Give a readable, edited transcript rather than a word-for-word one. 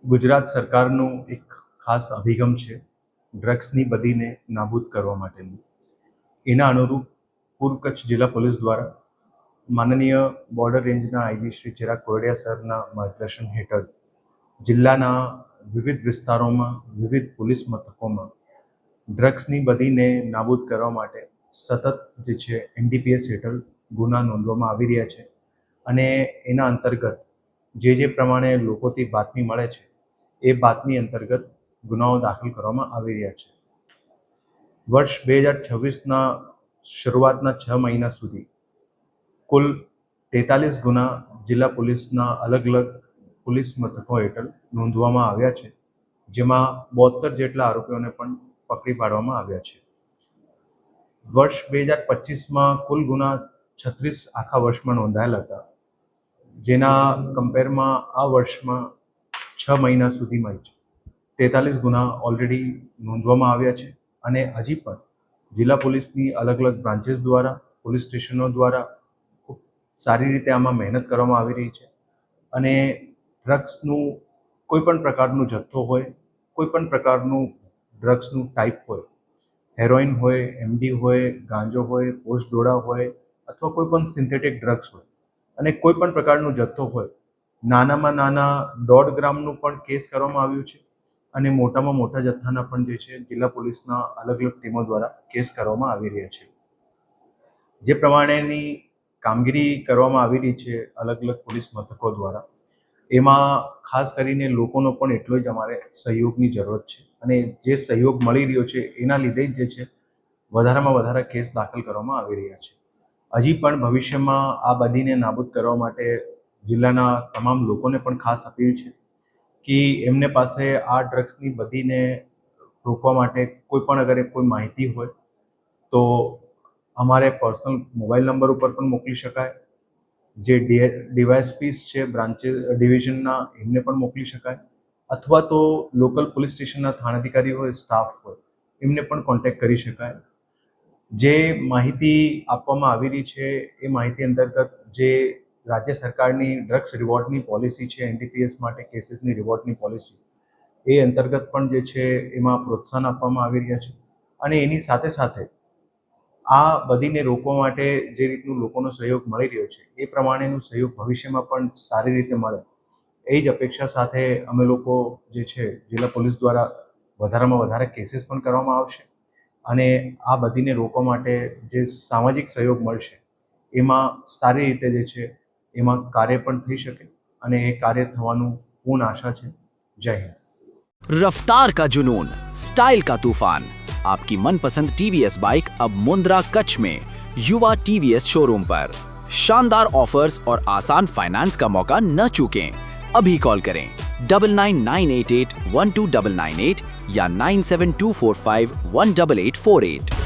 ગુજરાત સરકારનો એક ખાસ અભિગમ છે ડ્રગ્સની બદીને નાબૂદ કરવા માટેનું. એના અનુરૂપ પૂર્વ કચ્છ જિલ્લા પોલીસ દ્વારા માનનીય બોર્ડર રેન્જના આઈજી શ્રી ચિરાગ કોરડિયા સરના માર્ગદર્શન હેઠળ જિલ્લાના વિવિધ વિસ્તારોમાં વિવિધ પોલીસ મથકોમાં ડ્રગ્સની બદીને નાબૂદ કરવા માટે સતત જે છે એનડીપીએસ હેઠળ ગુના નોંધવામાં આવી રહ્યા છે અને એના અંતર્ગત જે પ્રમાણે લોકોથી બાતમી મળે છે એ બાતમી અંતર્ગત ગુનાઓ દાખલ કરવામાં આવી રહ્યા છે. વર્ષ 2026ના શરૂઆતના 6 મહિના સુધી કુલ 43 ગુના જિલ્લા પોલીસના અલગ અલગ પોલીસ મથકો હેઠળ નોંધવામાં આવ્યા છે, જેમાં 72 જેટલા આરોપીઓને પણ પકડી પાડવામાં આવ્યા છે. વર્ષ 2025માં કુલ ગુના 36 આખા વર્ષમાં નોંધાયેલા હતા, જેના કમ્પેરમાં આ વર્ષમાં 6 મહિના સુધીમાં જ 43 ગુના ઓલરેડી નોંધવામાં આવ્યા છે અને હજી પણ જિલ્લા પોલીસની અલગ અલગ બ્રાન્ચીસ દ્વારા, પોલીસ સ્ટેશનો દ્વારા ખૂબ સારી રીતે આમાં મહેનત કરવામાં આવી રહી છે અને ડ્રગ્સનું કોઈ પણ પ્રકારનું જથ્થો હોય, કોઈ પણ પ્રકારનું ડ્રગ્સનું ટાઈપ હોય, હેરોઇન હોય, એમડી હોય, ગાંજો હોય, પોસ્ટ ડોડા હોય અથવા કોઈ પણ સિન્થેટિક ડ્રગ્સ હોય અને કોઈ પણ પ્રકારનો જથ્થો હોય, નાનામાં નાના 1.5 ગ્રામનું પણ કેસ કરવામાં આવ્યું છે અને મોટામાં મોટા જથ્થાના પણ જે છે જિલ્લા પોલીસના અલગ અલગ ટીમો દ્વારા કેસ કરવામાં આવી રહ્યા છે. જે પ્રમાણેની કામગીરી કરવામાં આવી રહી છે અલગ અલગ પોલીસ મથકો દ્વારા, એમાં ખાસ કરીને લોકોનો પણ એટલો જ અમારે સહયોગની જરૂરત છે અને જે સહયોગ મળી રહ્યો છે એના લીધે જ જે છે વધારેમાં વધારે કેસ દાખલ કરવામાં આવી રહ્યા છે. હજી પણ ભવિષ્યમાં આ બદીને નાબૂદ કરવા માટે જિલ્લાના તમામ લોકોને પણ ખાસ અપીલ છે કે એમને પાસે આ ડ્રગ્સની બદીને રોકવા માટે કોઈ પણ અગર કોઈ માહિતી હોય તો અમારે પર્સનલ મોબાઈલ નંબર ઉપર પણ મોકલી શકાય. જે ડીવાયએસપીસ છે બ્રાન્ચીસ ડિવિઝનના, એમને પણ મોકલી શકાય અથવા તો લોકલ પોલીસ સ્ટેશનના થાણાધિકારી હોય, સ્ટાફ હોય, એમને પણ કોન્ટેક્ટ કરી શકાય. જે માહિતી આપવામાં આવી રહી છે એ માહિતી અંતર્ગત જે રાજ્ય સરકારની ડ્રગ્સ રિવોર્ડની પોલિસી છે, એનડીપીએસ માટે કેસીસની રિવોર્ડની પોલિસી, એ અંતર્ગત પણ જે છે એમાં પ્રોત્સાહન આપવામાં આવી રહ્યા છે અને એની સાથે સાથે આ બદીને રોકવા માટે જે રીતનું લોકોનો સહયોગ મળી રહ્યો છે એ પ્રમાણેનું સહયોગ ભવિષ્યમાં પણ સારી રીતે મળે એ જ અપેક્ષા સાથે અમે લોકો જે છે જિલ્લા પોલીસ દ્વારા વધારેમાં વધારે કેસીસ પણ કરવામાં આવશે અને આ બદીને રોકવા માટે જે સામાજિક સહયોગ મળશે એમાં સારી રીતે જે છે એમાં કાર્ય પણ થઈ શકે અને એ કાર્ય થવાનું પૂર્ણ આશા છે. જય હિન્દ. रफ्तार का जुनून, स्टाइल का तूफान, आपकी मनपसंद टीवीएस बाइक अब मुंद्रा कच्छ में युवा टीवीएस शोरूम पर. शानदार ऑफर्स और आसान फाइनेंस का मौका न चूकें. अभी कॉल करें 9998812998 या 9724518848.